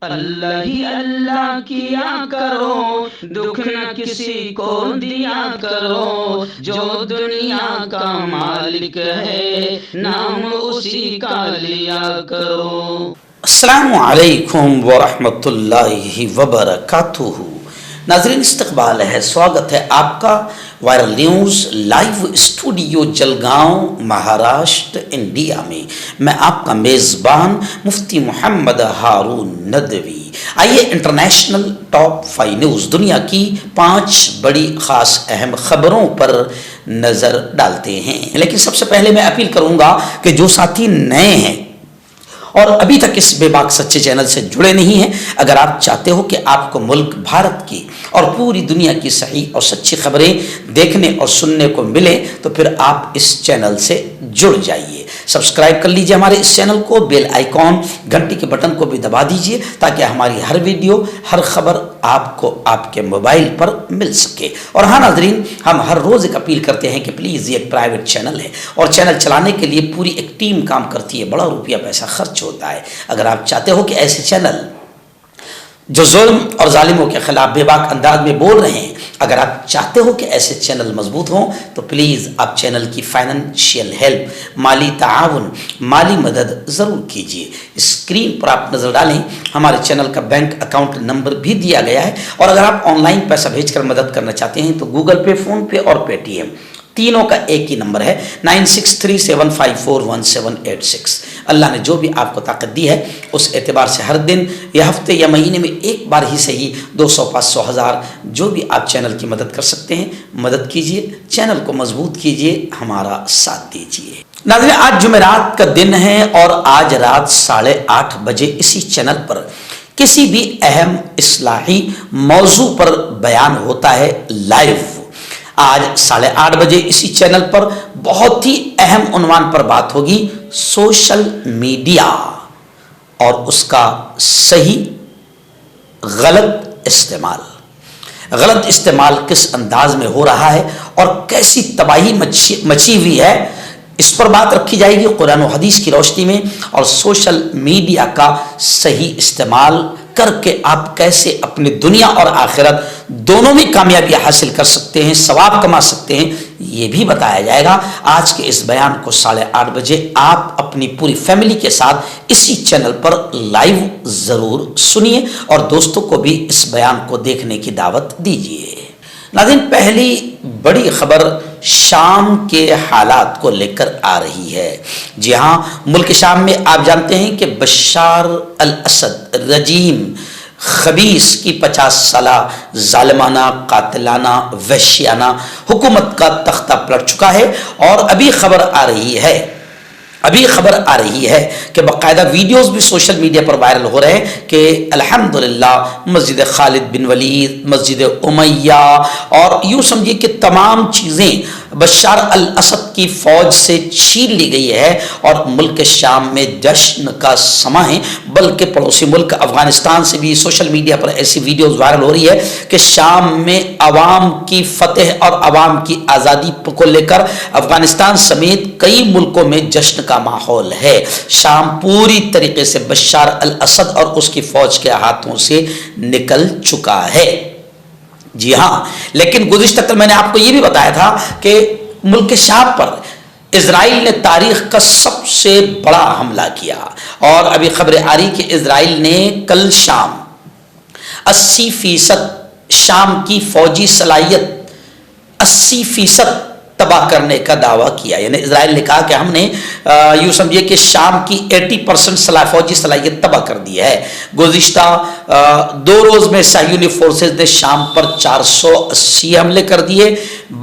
اللہ ہی اللہ کیا کرو، دکھ نہ کسی کو دیا کرو، جو دنیا کا مالک ہے نام اسی کا لیا کرو۔ السلام علیکم ورحمۃ اللہ وبرکاتہ۔ ناظرین استقبال ہے، سواگت ہے آپ کا viral news live studio Jalgaon Maharashtra India میں۔ میں آپ کا میزبان مفتی محمد ہارون ندوی۔ آئیے انٹرنیشنل ٹاپ 5 نیوز، دنیا کی 5 بڑی خاص اہم خبروں پر نظر ڈالتے ہیں۔ لیکن سب سے پہلے میں اپیل کروں گا کہ جو ساتھی نئے ہیں اور ابھی تک اس بے باک سچے چینل سے جڑے نہیں ہیں، اگر آپ چاہتے ہو کہ آپ کو ملک بھارت کی اور پوری دنیا کی صحیح اور سچی خبریں دیکھنے اور سننے کو ملیں تو پھر آپ اس چینل سے جڑ جائیے۔ سبسکرائب کر لیجئے ہمارے اس چینل کو، بیل آئیکن گھنٹی کے بٹن کو بھی دبا دیجئے تاکہ ہماری ہر ویڈیو، ہر خبر آپ کو آپ کے موبائل پر مل سکے۔ اور ہاں ناظرین، ہم ہر روز ایک اپیل کرتے ہیں کہ پلیز یہ ایک پرائیویٹ چینل ہے اور چینل چلانے کے لیے پوری ایک ٹیم کام کرتی ہے، بڑا روپیہ پیسہ خرچ ہوتا ہے۔ اگر آپ چاہتے ہو کہ ایسے چینل جو ظلم اور ظالموں کے خلاف بے باک انداز میں بول رہے ہیں، اگر آپ چاہتے ہو کہ ایسے چینل مضبوط ہوں تو پلیز آپ چینل کی فائنینشیل ہیلپ، مالی تعاون، مالی مدد ضرور کیجیے۔ اسکرین پر آپ نظر ڈالیں، ہمارے چینل کا بینک اکاؤنٹ نمبر بھی دیا گیا ہے، اور اگر آپ آن لائن پیسہ بھیج کر مدد کرنا چاہتے ہیں تو گوگل پے، فون پے اور پے ٹی ایم تینوں کا ایک ہی نمبر ہے 9637541786۔ اللہ نے جو بھی آپ کو طاقت دی ہے اس اعتبار سے ہر دن یا ہفتے یا مہینے میں ایک بار ہی صحیح 200، 500، 1000 جو بھی آپ چینل کی مدد کر سکتے ہیں مدد کیجیے، چینل کو مضبوط کیجیے، ہمارا ساتھ دیجیے۔ ناظرین، آج جمعرات کا دن ہے اور آج رات 8:30 بجے اسی چینل پر کسی بھی اہم اصلاحی موضوع پر بیان ہوتا ہے لائیو۔ آج 8:30 بجے اسی چینل پر بہت ہی اہم عنوان پر بات ہوگی، سوشل میڈیا اور اس کا صحیح غلط استعمال۔ غلط استعمال کس انداز میں ہو رہا ہے اور کیسی تباہی مچی ہوئی ہے، اس پر بات رکھی جائے گی قرآن و حدیث کی روشنی میں، اور سوشل میڈیا کا صحیح استعمال کر کے آپ کیسے اپنی دنیا اور آخرت دونوں میں کامیابی حاصل کر سکتے ہیں، ثواب کما سکتے ہیں، یہ بھی بتایا جائے گا۔ آج کے اس بیان کو 8:30 بجے آپ اپنی پوری فیملی کے ساتھ اسی چینل پر لائیو ضرور سنیے اور دوستوں کو بھی اس بیان کو دیکھنے کی دعوت دیجیے۔ ناظرین، پہلی بڑی خبر شام کے حالات کو لے کر آ رہی ہے۔ جی ہاں، ملک شام میں آپ جانتے ہیں کہ بشار الاسد رجیم خبیث کی 50 سالہ ظالمانہ، قاتلانہ، وحشیانہ حکومت کا تختہ پلٹ چکا ہے، اور ابھی خبر آ رہی ہے کہ باقاعدہ ویڈیوز بھی سوشل میڈیا پر وائرل ہو رہے ہیں کہ الحمدللہ مسجد خالد بن ولید، مسجد امیہ، اور یوں سمجھیے کہ تمام چیزیں بشار الاسد کی فوج سے چھین لی گئی ہے، اور ملک شام میں جشن کا سما ہے۔ بلکہ پڑوسی ملک افغانستان سے بھی سوشل میڈیا پر ایسی ویڈیوز وائرل ہو رہی ہے کہ شام میں عوام کی فتح اور عوام کی آزادی کو لے کر افغانستان سمیت کئی ملکوں میں جشن کا ماحول ہے۔ شام پوری طریقے سے بشار الاسد اور اس کی فوج کے ہاتھوں سے نکل چکا ہے۔ جی ہاں، لیکن گزشتہ کل میں نے آپ کو یہ بھی بتایا تھا کہ ملک شام پر اسرائیل نے تاریخ کا سب سے بڑا حملہ کیا، اور ابھی خبر آ رہی کہ اسرائیل نے کل شام 80% شام کی فوجی صلاحیت 80% تباہ کرنے کا دعویٰ کیا۔ یعنی اسرائیل نے کہا کہ ہم نے یوں سمجھیے کہ شام کی 80% فوجی صلاحیت تباہ کر دی ہے۔ گزشتہ 2 روز میں صہیونی فورسز نے شام پر 480 حملے کر دیے،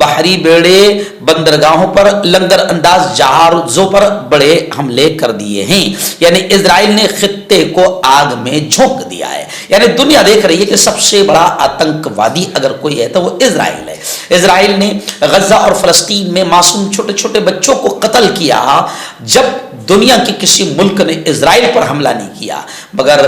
بحری بیڑے، بندرگاہوں پر، لنگر انداز جہازوں پر بڑے حملے کر دیے ہیں۔ یعنی اسرائیل نے خطے کو آگ میں جھونک دیا ہے۔ یعنی دنیا دیکھ رہی ہے کہ سب سے بڑا آتنکوادی اگر کوئی ہے تو وہ اسرائیل ہے۔ اسرائیل نے غزہ اور فلسطین میں معصوم چھوٹے چھوٹے بچوں کو قتل کیا، جب دنیا کے کسی ملک نے اسرائیل پر حملہ نہیں کیا۔ مگر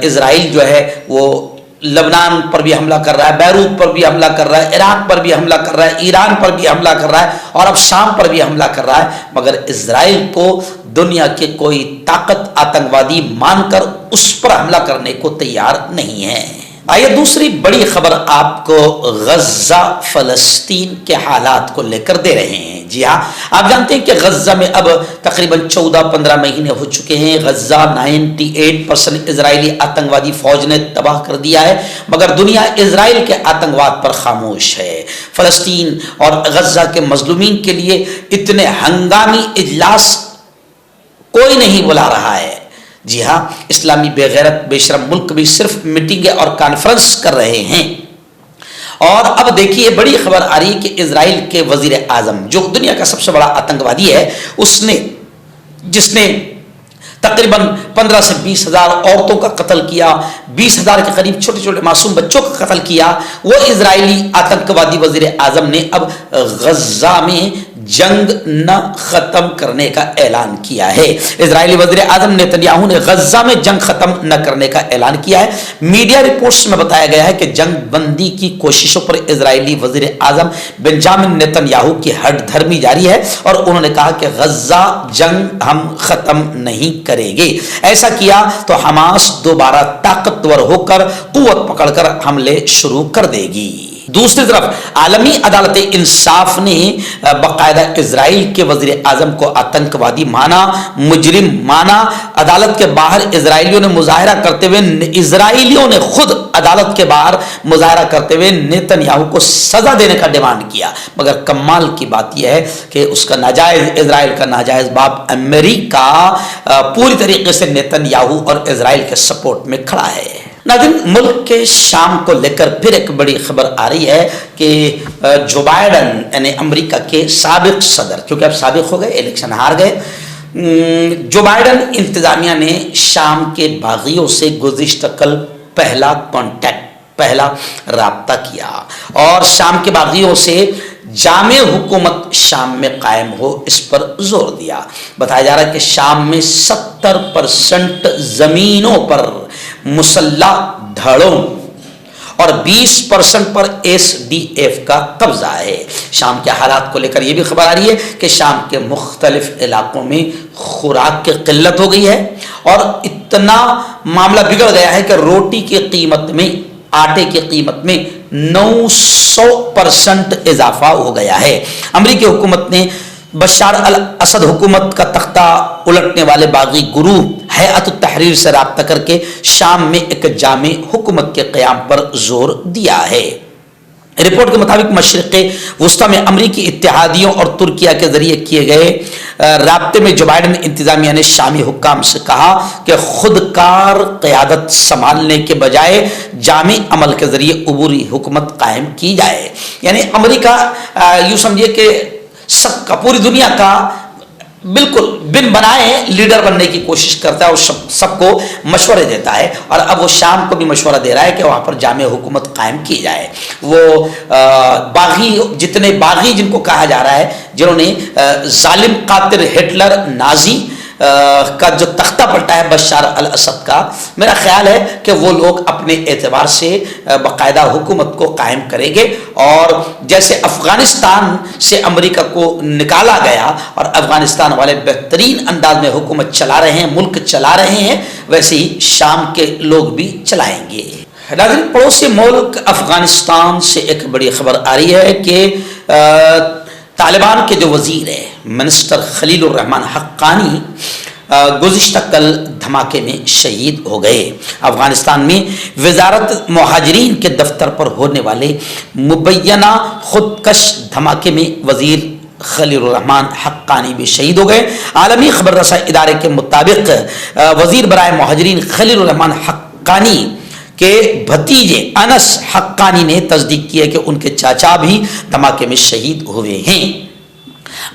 اسرائیل جو ہے وہ لبنان پر بھی حملہ کر رہا ہے، بیروت پر بھی حملہ کر رہا ہے، عراق پر بھی حملہ کر رہا ہے، ایران پر بھی حملہ کر رہا ہے، اور اب شام پر بھی حملہ کر رہا ہے۔ مگر اسرائیل کو دنیا کے کوئی طاقت آتنکوادی مان کر اس پر حملہ کرنے کو تیار نہیں ہے۔ آئیے دوسری بڑی خبر آپ کو غزہ فلسطین کے حالات کو لے کر دے رہے ہیں۔ جی ہاں، آپ جانتے ہیں کہ غزہ میں اب تقریباً 14-15 مہینے ہو چکے ہیں۔ غزہ 98% اسرائیلی آتنکوادی فوج نے تباہ کر دیا ہے، مگر دنیا اسرائیل کے آتنکواد پر خاموش ہے۔ فلسطین اور غزہ کے مظلومین کے لیے اتنے ہنگامی اجلاس کوئی نہیں بلا رہا ہے۔ جی ہاں، اسلامی بے غیرت بے شرم ملک بھی صرف میٹنگیں اور کانفرنس کر رہے ہیں۔ اور اب دیکھیے بڑی خبر آ رہی ہے کہ اسرائیل کے وزیر اعظم، جو دنیا کا سب سے بڑا آتنکوادی ہے، جس نے تقریباً 15 سے 20 ہزار عورتوں کا قتل کیا، 20 ہزار کے قریب چھوٹے چھوٹے معصوم بچوں کا قتل کیا، وہ اسرائیلی آتنکوادی وزیر اعظم نے اب غزہ میں جنگ نہ ختم کرنے کا اعلان کیا ہے۔ اسرائیلی وزیر اعظم نیتن یاہو نے غزہ میں جنگ ختم نہ کرنے کا اعلان کیا ہے۔ میڈیا رپورٹس میں بتایا گیا ہے کہ جنگ بندی کی کوششوں پر اسرائیلی وزیر اعظم بنجامن نیتن یاہو کی ہٹ دھرمی جاری ہے، اور انہوں نے کہا کہ غزہ جنگ ہم ختم نہیں کریں گے۔ ایسا کیا تو حماس دوبارہ طاقتور ہو کر قوت پکڑ کر حملے شروع کر دے گی۔ دوسری طرف عالمی عدالت انصاف نے باقاعدہ اسرائیل کے وزیر اعظم کو آتنکوادی مانا، مجرم مانا۔ عدالت کے باہر اسرائیلیوں نے مظاہرہ کرتے ہوئے خود عدالت کے باہر مظاہرہ کرتے ہوئے نیتن یاہو کو سزا دینے کا ڈیمانڈ کیا، مگر کمال کی بات یہ ہے کہ اس کا اسرائیل کا ناجائز باپ امریکہ پوری طریقے سے نیتن یاہو اور اسرائیل کے سپورٹ میں کھڑا ہے۔ ناظرین، ملک کے شام کو لے کر پھر ایک بڑی خبر آ رہی ہے کہ جو بائیڈن یعنی امریکہ کے سابق صدر، کیونکہ اب سابق ہو گئے، الیکشن ہار گئے، جو بائیڈن انتظامیہ نے شام کے باغیوں سے گزشتہ کل پہلا رابطہ کیا اور شام کے باغیوں سے جامع حکومت شام میں قائم ہو اس پر زور دیا۔ بتایا جا رہا ہے کہ شام میں 70% زمینوں پر مسلح دھڑوں اور 20% پر SDF کا قبضہ ہے۔ شام کے حالات کو لے کر یہ بھی خبر آ رہی ہے کہ شام کے مختلف علاقوں میں خوراک کی قلت ہو گئی ہے، اور اتنا معاملہ بگڑ گیا ہے کہ روٹی کی قیمت میں، آٹے کی قیمت میں 900% اضافہ ہو گیا ہے۔ امریکی حکومت نے بشار الاسد حکومت کا تختہ الٹنے والے باغی گروہ ہیئت التحریر سے رابطہ کر کے شام میں ایک جامع حکومت کے قیام پر زور دیا ہے۔ رپورٹ کے مطابق مشرق وسطی میں امریکی اتحادیوں اور ترکیہ کے ذریعے کیے گئے رابطے میں جو بائیڈن انتظامیہ نے شامی حکام سے کہا کہ خودکار قیادت سنبھالنے کے بجائے جامع عمل کے ذریعے عبوری حکومت قائم کی جائے۔ یعنی امریکہ یوں سمجھیے کہ سب کا، پوری دنیا کا بالکل بن بنائے لیڈر بننے کی کوشش کرتا ہے اور سب کو مشورے دیتا ہے، اور اب وہ شام کو بھی مشورہ دے رہا ہے کہ وہاں پر جامع حکومت قائم کی جائے۔ وہ جتنے باغی جن کو کہا جا رہا ہے، جنہوں نے ظالم قاتل ہٹلر نازی کا جو تختہ پلٹا ہے بشار الاسد کا، میرا خیال ہے کہ وہ لوگ اپنے اعتبار سے باقاعدہ حکومت کو قائم کریں گے، اور جیسے افغانستان سے امریکہ کو نکالا گیا اور افغانستان والے بہترین انداز میں حکومت چلا رہے ہیں، ملک چلا رہے ہیں، ویسے ہی شام کے لوگ بھی چلائیں گے۔ ناظرین، پڑوسی ملک افغانستان سے ایک بڑی خبر آ رہی ہے کہ طالبان کے جو وزیر ہے منسٹر خلیل الرحمان حقانی گزشتہ کل دھماکے میں شہید ہو گئے۔ افغانستان میں وزارت مہاجرین کے دفتر پر ہونے والے مبینہ خودکش دھماکے میں وزیر خلیل الرحمان حقانی بھی شہید ہو گئے۔ عالمی خبر رساں ادارے کے مطابق وزیر برائے مہاجرین خلیل الرحمان حقانی کے بھتیجے انس حقانی نے تصدیق کی ہے کہ ان کے چاچا بھی دھماکے میں شہید ہوئے ہیں۔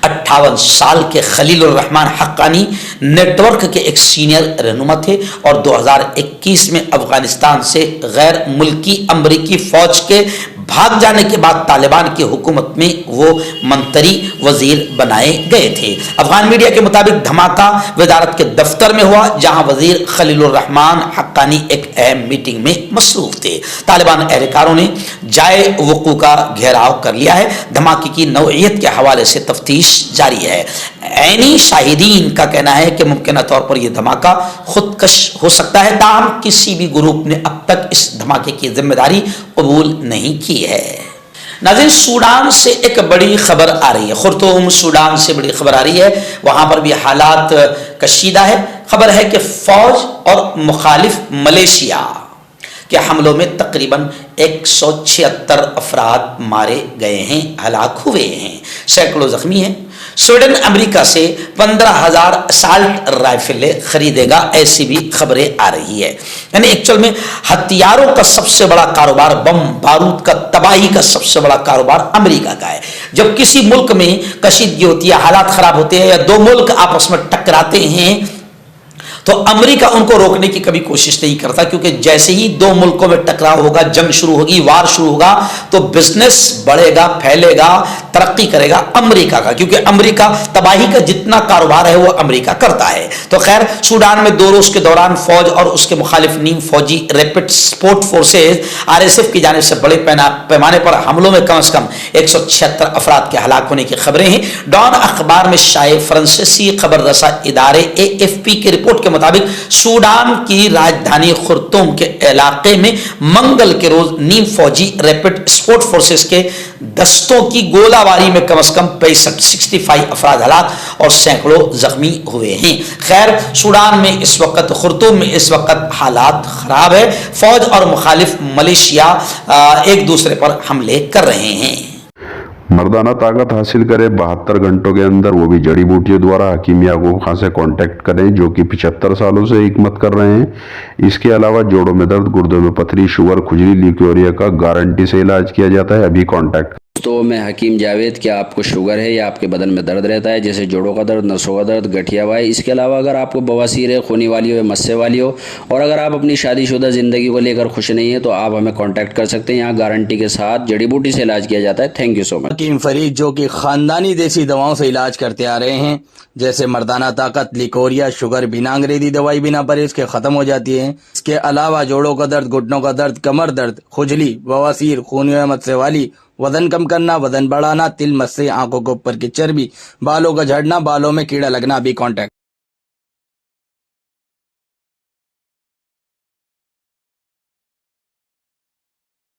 58 سال کے خلیل الرحمان حقانی نیٹ ورک کے ایک سینئر رہنما تھے، اور 2021 میں افغانستان سے غیر ملکی امریکی فوج کے بھاگ جانے کے بعد طالبان کی حکومت میں وہ منتری وزیر بنائے گئے تھے۔ افغان میڈیا کے مطابق دھماکہ وزارت کے دفتر میں ہوا، جہاں وزیر خلیل الرحمان حقانی ایک اہم میٹنگ میں مصروف تھے۔ طالبان اہلکاروں نے جائے وقوع کا گھیراؤ کر لیا ہے۔ دھماکے کی نوعیت کے حوالے سے تفتیش جاری ہے۔ عینی شاہدین کا کہنا ہے کہ ممکنہ طور پر یہ دھماکہ خودکش ہو سکتا ہے، تاہم کسی بھی گروپ نے اب تک اس دھماکے کی ذمہ داری قبول نہیں کی ہے۔ ناظرین، سوڈان سے ایک بڑی خبر آ رہی ہے، خرطوم سوڈان سے بڑی خبر آ رہی ہے، وہاں پر بھی حالات کشیدہ ہے۔ خبر ہے کہ فوج اور مخالف ملیشیا کے حملوں میں تقریباً 176 افراد مارے گئے ہیں، ہلاک ہوئے ہیں، سینکڑوں زخمی ہیں۔ سویڈن امریکہ سے 15,000 اسالٹ رائفلیں خریدے گا، ایسی بھی خبریں آ رہی ہے۔ یعنی ایکچوئل میں ہتھیاروں کا سب سے بڑا کاروبار، بم بارود کا، تباہی کا سب سے بڑا کاروبار امریکہ کا ہے۔ جب کسی ملک میں کشیدگی ہوتی ہے، حالات خراب ہوتے ہیں یا دو ملک آپس میں ٹکراتے ہیں تو امریکہ ان کو روکنے کی کبھی کوشش نہیں کرتا، کیونکہ جیسے ہی دو ملکوں میں ٹکراؤ ہوگا، جنگ شروع ہوگی، وار شروع ہوگا، تو بزنس بڑھے گا، پھیلے گا، ترقی کرے گا امریکہ کا، کیونکہ امریکہ تباہی کا جتنا کاروبار ہے وہ امریکہ کرتا ہے۔ تو خیر، سوڈان میں 2 روز کے دوران فوج اور اس کے مخالف نیم فوجی ریپڈ سپورٹ فورسز RSF کی جانب سے بڑے پیمانے پر حملوں میں کم از کم 176 افراد کے ہلاک ہونے کی خبریں ہیں۔ ڈان اخبار میں شائع فرانسیسی خبر رساں ادارے AFP کی رپورٹ کے مطابق سوڈان کی راجدھانی خرطوم کے علاقے میں منگل کے روز نیم فوجی ریپڈ سپورٹ فورسز کے دستوں کی گولہ باری میں کم از کم 65 افراد ہلاک اور سینکڑوں زخمی ہوئے ہیں۔ خیر، سوڈان میں اس وقت، خرطوم میں اس وقت حالات خراب ہے، فوج اور مخالف ملیشیا ایک دوسرے پر حملے کر رہے ہیں۔ مردانہ طاقت حاصل کرے 72 گھنٹوں کے اندر، وہ بھی جڑی بوٹیوں دوارا۔ حکیم یعقوب خان سے کانٹیکٹ کریں جو کہ 75 سالوں سے حکمت کر رہے ہیں۔ اس کے علاوہ جوڑوں میں درد، گردوں میں پتھری، شوگر، کھجلی، لیکوریا کا گارنٹی سے علاج کیا جاتا ہے۔ ابھی کانٹیکٹ۔ تو میں حکیم جاوید، کیا آپ کو شوگر ہے یا آپ کے بدن میں درد رہتا ہے، جیسے جوڑوں کا درد، نسوں کا درد، گٹھیا وائے؟ اس کے علاوہ اگر آپ کو بواسیر ہے، خونی والی ہو یا مسے والی ہو، اور اگر آپ اپنی شادی شدہ زندگی کو لے کر خوش نہیں ہیں، تو آپ ہمیں کانٹیکٹ کر سکتے ہیں۔ یہاں گارنٹی کے ساتھ جڑی بوٹی سے علاج کیا جاتا ہے۔ تھینک یو سو مچ۔ حکیم فرید جو کہ خاندانی دیسی دواؤں سے علاج کرتے آ رہے ہیں، جیسے مردانہ طاقت، لیکوریا، شوگر، بنا انگریزی دوائی، بنا پرہیز کے ختم ہو جاتی ہے۔ اس کے علاوہ جوڑوں کا درد، گھٹنوں کا درد، کمر درد، کھجلی، بواسیر، خونی و مسے والی، وزن کم کرنا، وزن بڑھانا، تل، مسے، آنکھوں کے اوپر کی چربی، بالوں کا جھڑنا، بالوں میں کیڑا لگنا، بھی کانٹیکٹ۔